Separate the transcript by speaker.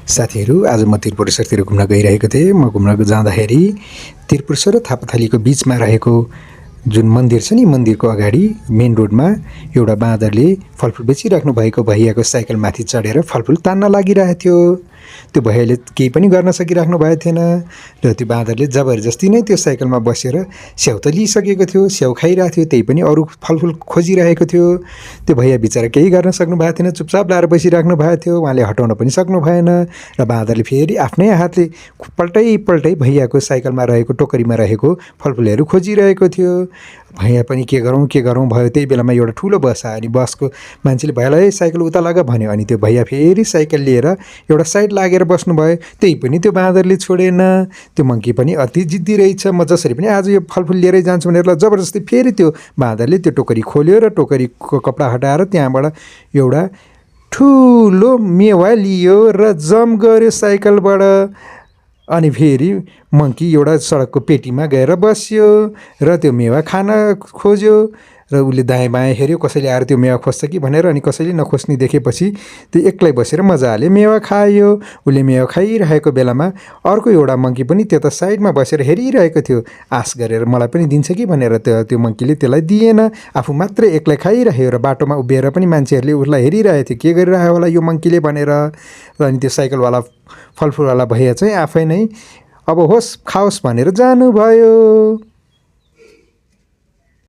Speaker 1: साथीहरू आज म त्रिपुरेश्वरतिर घुम्न गइरहेको थिएँ। म घुम्न जाँदाखेरि त्रिपुरेश्वर र थापाथलीको बिचमा रहेको जुन मन्दिर छ नि, मन्दिरको अगाडि मेन रोडमा एउटा बाँदरले फलफुल बेचिराख्नु भएको भैयाको साइकलमाथि चढेर फलफुल तान्न लागिरहेको थियो। त्यो भैयाले केही पनि गर्न सकिराख्नु भएको थिएन र त्यो बाँदरले जबरजस्ती नै त्यो साइकलमा बसेर स्याउ त लिइसकेको थियो, स्याउ खाइरहेको थियो, त्यही पनि अरू फलफुल खोजिरहेको थियो। त्यो भैया बिचरा केही गर्न सक्नु भएको थिएन, चुपचाप लाएर बसिराख्नु भएको थियो। उहाँले हटाउन पनि सक्नु भएन र बाँदरले फेरि आफ्नै हातले पल्टै भैयाको साइकलमा रहेको टोकरीमा रहेको फलफुलहरू खोजिरहेको थियो। भैया पनि के गरौँ भयो। त्यही बेलामा एउटा ठुलो बस आयो अनि बसको मान्छेले भैयालाई साइकल उता लगा भन्यो। अनि त्यो भैया फेरि साइकल लिएर एउटा साइड लागेर बस्नुभयो। त्यही पनि त्यो बाँदरले छोडेन। त्यो मङ्की पनि अति जिद्दी रहेछ। म जसरी पनि आज यो फलफुल लिएरै जान्छु भनेर जबरजस्ती फेरि त्यो बाँदरले त्यो टोकरी खोल्यो र टोकरीको कपडा हटाएर त्यहाँबाट एउटा ठुलो मेवा लियो र जम्प गर्यो साइकलबाट। अनि फेरि मङ्की एउटा सडकको पेटीमा गएर बस्यो र त्यो मेवा खान खोज्यो र उसले दायाँ बायाँ हेऱ्यो कसैले आएर त्यो मेवा खोज्छ कि भनेर। अनि कसैले नखोज्ने देखेपछि त्यो एक्लै बसेर मजाले मेवा खायो। उसले मेवा खाइरहेको बेलामा अर्को एउटा मङ्की पनि त्यता साइडमा बसेर हेरिरहेको थियो, आश गरेर मलाई पनि दिन्छ कि भनेर। त्यो मङ्कीले त्यसलाई दिएन, आफू मात्रै एक्लै खाइरह्यो र बाटोमा उभिएर पनि मान्छेहरूले उसलाई हेरिरहेको थियो, के गरिरहेको होला यो मङ्कीले भनेर। र अनि त्यो साइकलवाला फलफुलवाला भैया चाहिँ आफै नै अब होस् खाओस् भनेर जानुभयो।